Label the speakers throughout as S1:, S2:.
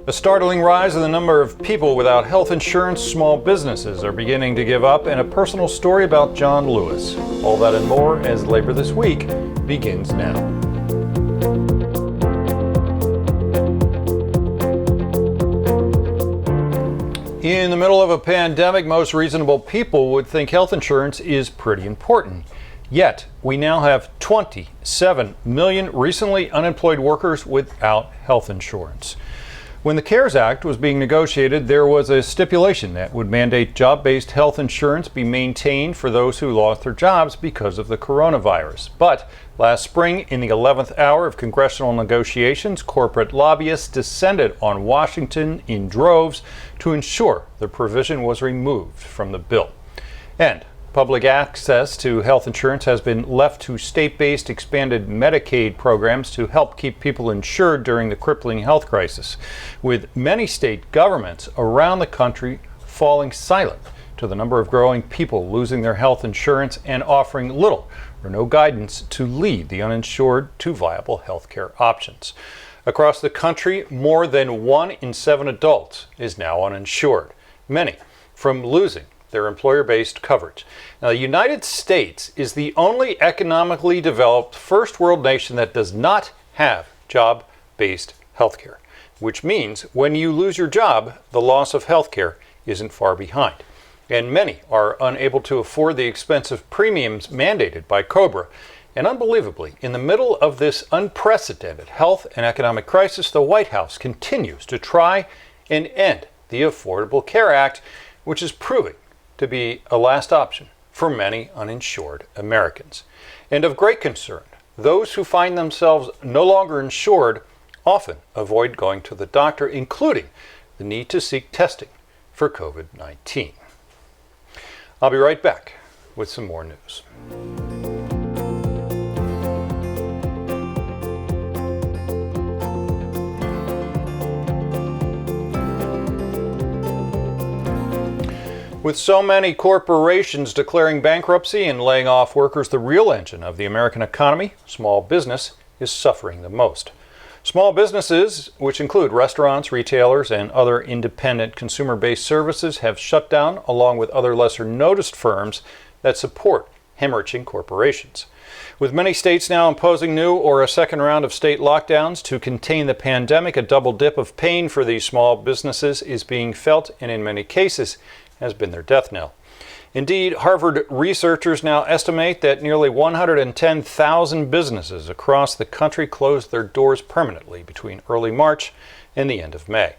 S1: A startling rise in the number of people without health insurance, small businesses are beginning to give up, and a personal story about John Lewis. All that and more as Labor This Week begins now. In the middle of a pandemic, most reasonable people would think health insurance is pretty important. Yet, we now have 27 million recently unemployed workers without health insurance. When the CARES Act was being negotiated, there was a stipulation that would mandate job-based health insurance be maintained for those who lost their jobs because of the coronavirus. But last spring, in the 11th hour of congressional negotiations, corporate lobbyists descended on Washington in droves to ensure the provision was removed from the bill. And public access to health insurance has been left to state-based expanded Medicaid programs to help keep people insured during the crippling health crisis, with many state governments around the country falling silent to the number of growing people losing their health insurance and offering little or no guidance to lead the uninsured to viable health care options. Across the country, more than 1 in 7 adults is now uninsured, many from losing their employer-based coverage. Now, the United States is the only economically developed first world nation that does not have job-based health care, which means when you lose your job, the loss of health care isn't far behind. And many are unable to afford the expensive premiums mandated by COBRA. And unbelievably, in the middle of this unprecedented health and economic crisis, the White House continues to try and end the Affordable Care Act, which is proving to be a last option for many uninsured Americans. And of great concern, those who find themselves no longer insured often avoid going to the doctor, including the need to seek testing for COVID-19. I'll be right back with some more news. With so many corporations declaring bankruptcy and laying off workers, the real engine of the American economy, small business, is suffering the most. Small businesses, which include restaurants, retailers, and other independent consumer-based services, have shut down along with other lesser-noticed firms that support hemorrhaging corporations. With many states now imposing new or a second round of state lockdowns to contain the pandemic, a double dip of pain for these small businesses is being felt, and in many cases has been their death knell. Indeed, Harvard researchers now estimate that nearly 110,000 businesses across the country closed their doors permanently between early March and the end of May.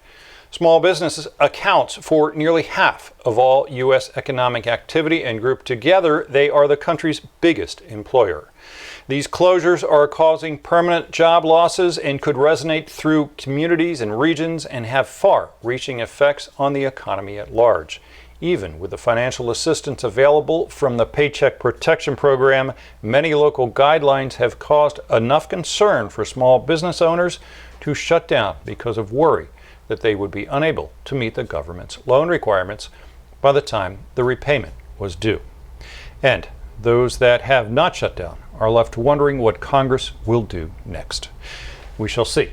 S1: Small businesses accounts for nearly half of all U.S. economic activity, and grouped together, they are the country's biggest employer. These closures are causing permanent job losses and could resonate through communities and regions and have far-reaching effects on the economy at large. Even with the financial assistance available from the Paycheck Protection Program, many local guidelines have caused enough concern for small business owners to shut down because of worry that they would be unable to meet the government's loan requirements by the time the repayment was due. And those that have not shut down are left wondering what Congress will do next. We shall see.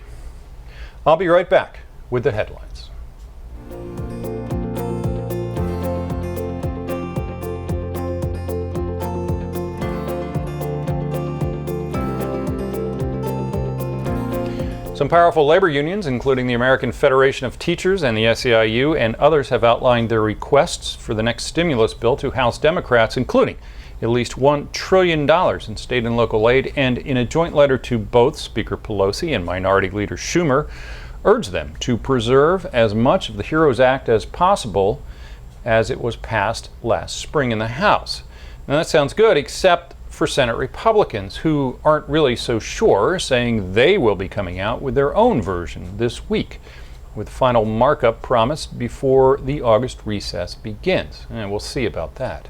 S1: I'll be right back with the headlines. Some powerful labor unions, including the American Federation of Teachers and the SEIU and others, have outlined their requests for the next stimulus bill to House Democrats, including at least $1 trillion in state and local aid, and in a joint letter to both Speaker Pelosi and Minority Leader Schumer, urged them to preserve as much of the HEROES Act as possible as it was passed last spring in the House. Now that sounds good, except for Senate Republicans, who aren't really so sure, saying they will be coming out with their own version this week, with final markup promised before the August recess begins. And we'll see about that.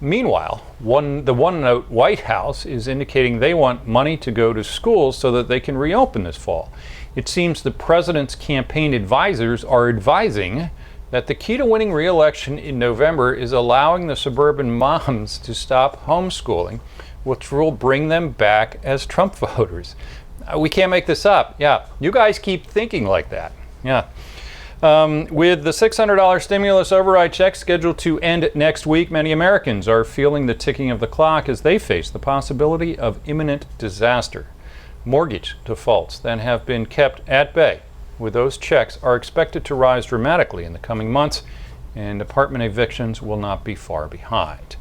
S1: Meanwhile, the one-note White House is indicating they want money to go to schools so that they can reopen this fall. It seems the president's campaign advisors are advising that the key to winning re-election in November is allowing the suburban moms to stop homeschooling, which will bring them back as Trump voters. We can't make this up. Yeah, you guys keep thinking like that. Yeah. With the $600 stimulus override check scheduled to end next week, many Americans are feeling the ticking of the clock as they face the possibility of imminent disaster. Mortgage defaults that have been kept at bay with those checks are expected to rise dramatically in the coming months, and apartment evictions will not be far behind.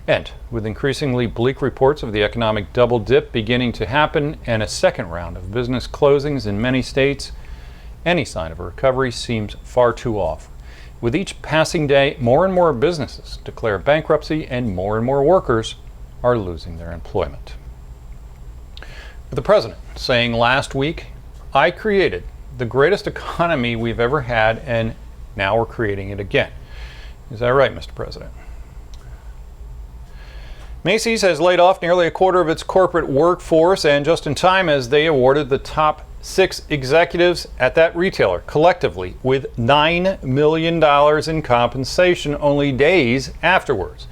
S1: And with increasingly bleak reports of the economic double dip beginning to happen and a second round of business closings in many states, any sign of a recovery seems far too off. With each passing day, more and more businesses declare bankruptcy and more workers are losing their employment. With the president saying last week, "I created the greatest economy we've ever had, and now we're creating it again." Is that right, Mr. President? Macy's has laid off nearly a quarter of its corporate workforce, and just in time as they awarded the top 6 executives at that retailer collectively with $9 million in compensation only days afterwards.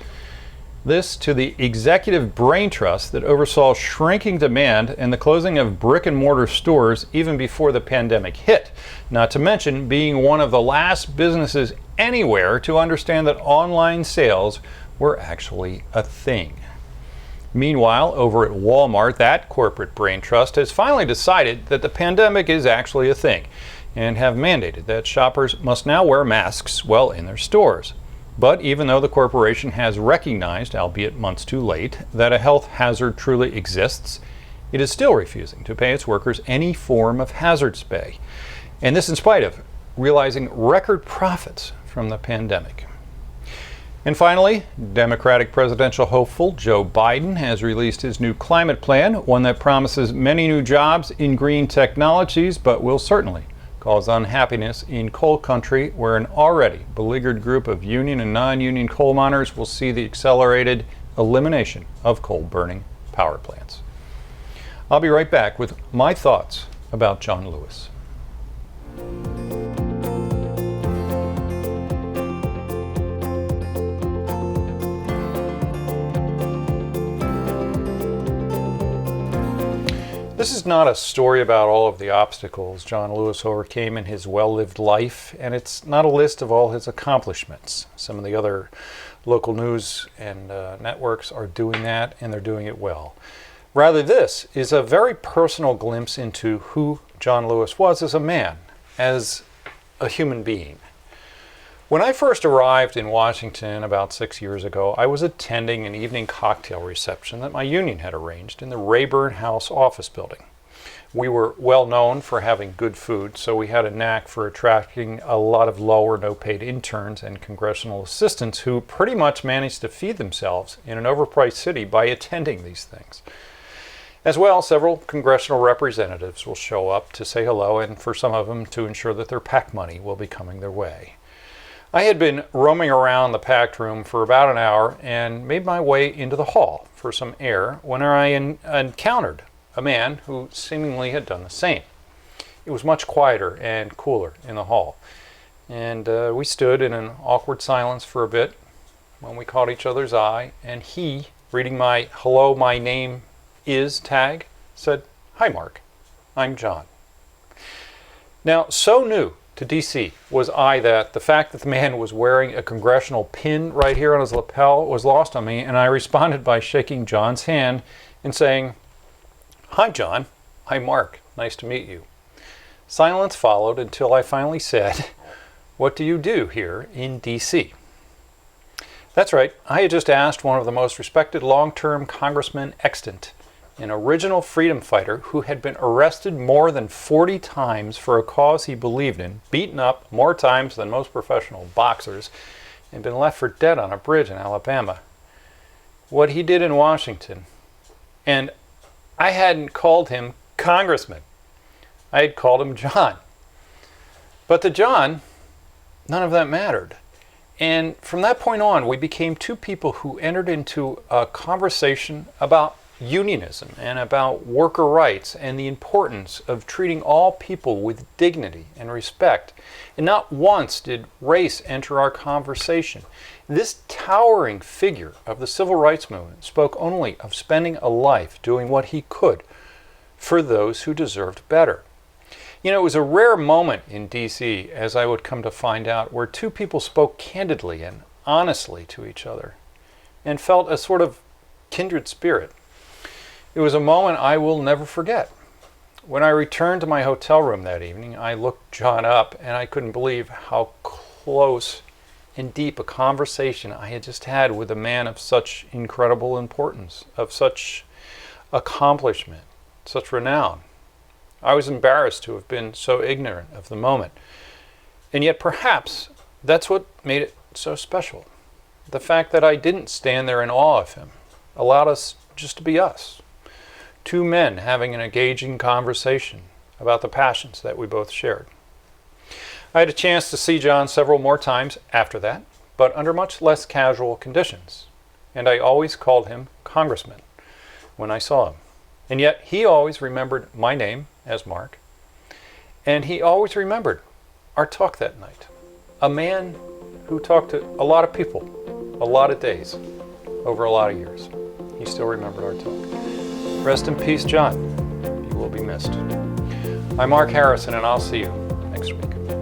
S1: This to the executive brain trust that oversaw shrinking demand and the closing of brick and mortar stores even before the pandemic hit, not to mention being one of the last businesses anywhere to understand that online sales were actually a thing. Meanwhile, over at Walmart, that corporate brain trust has finally decided that the pandemic is actually a thing and have mandated that shoppers must now wear masks while in their stores. But even though the corporation has recognized, albeit months too late, that a health hazard truly exists, it is still refusing to pay its workers any form of hazards pay. And this in spite of realizing record profits from the pandemic. And finally, Democratic presidential hopeful Joe Biden has released his new climate plan, one that promises many new jobs in green technologies, but will certainly cause unhappiness in coal country, where an already beleaguered group of union and non-union coal miners will see the accelerated elimination of coal-burning power plants. I'll be right back with my thoughts about John Lewis. This is not a story about all of the obstacles John Lewis overcame in his well-lived life, and it's not a list of all his accomplishments. Some of the other local news and networks are doing that, and they're doing it well. Rather, this is a very personal glimpse into who John Lewis was as a man, as a human being. When I first arrived in Washington about 6 years ago, I was attending an evening cocktail reception that my union had arranged in the Rayburn House office building. We were well known for having good food, so we had a knack for attracting a lot of low or no paid interns and congressional assistants who pretty much managed to feed themselves in an overpriced city by attending these things. As well, several congressional representatives will show up to say hello, and for some of them to ensure that their PAC money will be coming their way. I had been roaming around the packed room for about an hour and made my way into the hall for some air when I encountered a man who seemingly had done the same. It was much quieter and cooler in the hall, and we stood in an awkward silence for a bit when we caught each other's eye, and he, reading my "Hello, my name is" tag, said, "Hi, Mark, I'm John." Now, so new to DC was I that the fact that the man was wearing a congressional pin right here on his lapel was lost on me, and I responded by shaking John's hand and saying, "Hi, John. I'm Mark. Nice to meet you." Silence followed until I finally said, "What do you do here in DC?" That's right, I had just asked one of the most respected long-term congressmen extant, an original freedom fighter who had been arrested more than 40 times for a cause he believed in, beaten up more times than most professional boxers, and been left for dead on a bridge in Alabama. What he did in Washington. And I hadn't called him Congressman. I had called him John. But to John, none of that mattered. And from that point on, we became two people who entered into a conversation about unionism and about worker rights and the importance of treating all people with dignity and respect. And not once did race enter our conversation. This towering figure of the civil rights movement spoke only of spending a life doing what he could for those who deserved better. You know, it was a rare moment in D.C., as I would come to find out, where two people spoke candidly and honestly to each other and felt a sort of kindred spirit. It was a moment I will never forget. When I returned to my hotel room that evening, I looked John up and I couldn't believe how close and deep a conversation I had just had with a man of such incredible importance, of such accomplishment, such renown. I was embarrassed to have been so ignorant of the moment. And yet perhaps that's what made it so special. The fact that I didn't stand there in awe of him allowed us just to be us. Two men having an engaging conversation about the passions that we both shared. I had a chance to see John several more times after that, but under much less casual conditions. And I always called him Congressman when I saw him. And yet he always remembered my name as Mark. And he always remembered our talk that night. A man who talked to a lot of people, a lot of days, over a lot of years. He still remembered our talk. Rest in peace, John. You will be missed. I'm Mark Harrison, and I'll see you next week.